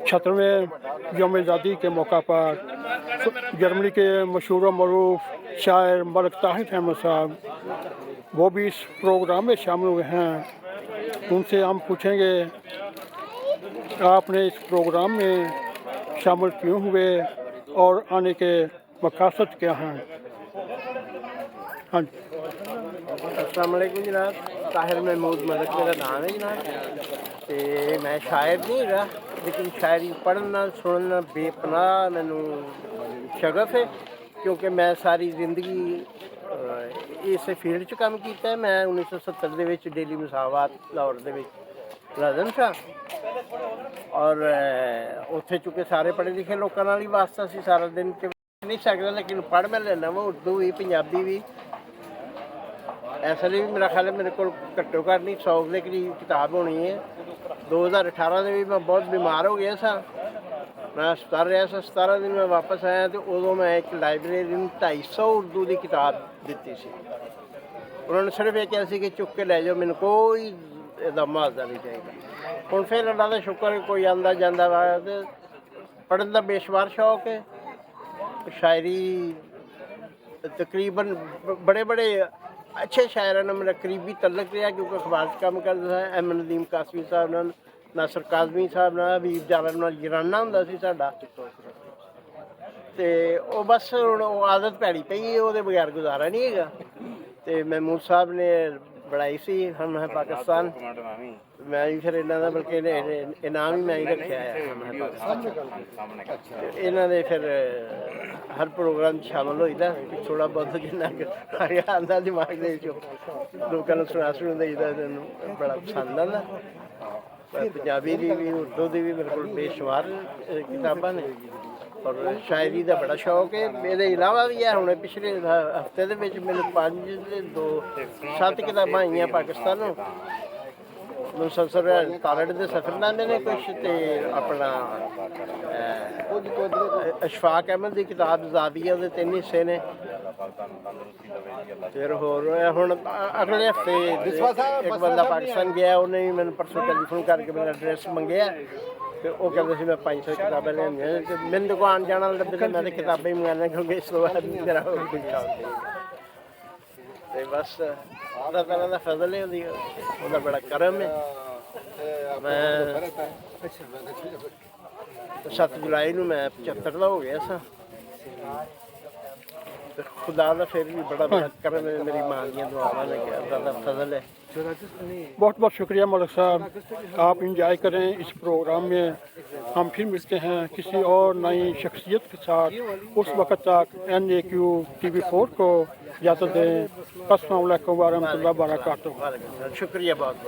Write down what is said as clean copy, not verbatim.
17वें यौम आज़ादी के मौका पर जर्मनी के मशहूर व मरूफ शायर मलिक ताहिर अहमद साहब वो भी इस प्रोग्राम में शामिल हुए हैं। उनसे हम पूछेंगे आपने इस प्रोग्राम में शामिल क्यों हुए और आने के मकसद क्या हैं। हाँ जी, अस्सलाम वालेकुम जनाब। ताहिर महमूद मलिक मेरा नाम है जनाब। तो मैं शायर नहीं है, लेकिन शायरी पढ़ना सुनना बेपनाह मैनू शगफ है, क्योंकि मैं सारी जिंदगी इस फील्ड च काम किया है। मैं 1970 के डेली मसावात लाहौर के मुलाजम था और उत्थे चूँकि सारे पढ़े लिखे लोगों नाल ही वास्ता सी, सारा दिन नहीं सकता, लेकिन पढ़ मैं लेना वा उर्दू भी पंजाबी भी। ऐसा भी मेरा ख्याल है मेरे को घट्टो घट्ट नहीं 100 के करीब किताब होनी है। 2018 में भी मैं बहुत बीमार हो गया था, मैं अस्पताल रहा था। 17 दिन मैं वापस आया तो उदों मैं एक लाइब्रेरी में 250 उर्दू की किताब दी सी। उन्होंने सिर्फ ये कहा कि चुक के लै जाओ, मैंने कोई इसका मुआवजा नहीं चाहिए। हुण फिर अल्लाह का शुक्र है कोई आंदा जांदा वा ते पढ़न का बेशुमार शौक है। शायरी तकरीबन बड़े बड़े अच्छे शायरां नाल मेरा करीबी तल्लक रहा, क्योंकि अखबार च कम करदा था। अहमद नदीम कासमी साहब नाल, नासर काज़मी साहब नाल, हबीब जालम नाल जराना हुंदा सी साडा। ते ओह बस हुण आदत पैड़ी पई, ओहदे बगैर गुजारा नहीं हैगा। ते महमूद साहब ने बनाई सी हम है पाकिस्तान, मैं भी फिर इन्हों का बल्कि इनाम ही मैं ही रखा है हम है पाकिस्तान। इन्हों ने फिर हर प्रोग्राम शामिल होईदा, थोड़ा बहुत जिन्ना आंदा दिमाग के लोगों को सुना सुन देईदा, बड़ा पसंद आता। पंजाबी की भी उर्दू की भी मेरे को बेशुमार किताबां ने और शायरी का बड़ा शौक है। मेरे इलावा भी है, हुणे पिछले हफ्ते दे विच मैनूं 7 किताबां आईयां पाकिस्तानों। मुसलसल तारड़ के सफरनामे ने कुछ, तो अपना अशफाक अहमद की किताब ज़ाविया के 3 हिस्से ने। फिर होर हुण अगले हफ्ते एक बंदा पाकिस्तान गया, उन्हें भी मैंने परसों टेलीफोन करके मेरा एड्रैस मंगया, तो वह कहते सी मैं 500 किताबें लिया। तो मैंने तो आन जाना लगे तो मैं तो किताबें ही मंगाना, क्योंकि इस तो बाद मेरा होर कोई शौक नहीं। तो बस अल्लाह ताला दा फजल है, उसका बड़ा करम है। मैं 7 जुलाई को मैं 75 का हो गया सा। खुदा का फिर भी बड़ा बड़ा करम है, मेरी मां दी दुआवां ने, अल्लाह दा फजल है। बहुत बहुत शुक्रिया मलिक साहब, आप इंजॉय करें इस प्रोग्राम में। हम फिर मिलते हैं किसी और नई शख्सियत के साथ। उस वक्त तक NAQ TV4 को इजाज़त दें। अस्सलाम वालेकुम व रहमतुल्लाहि व बरकातुहू। शुक्रिया बहुत।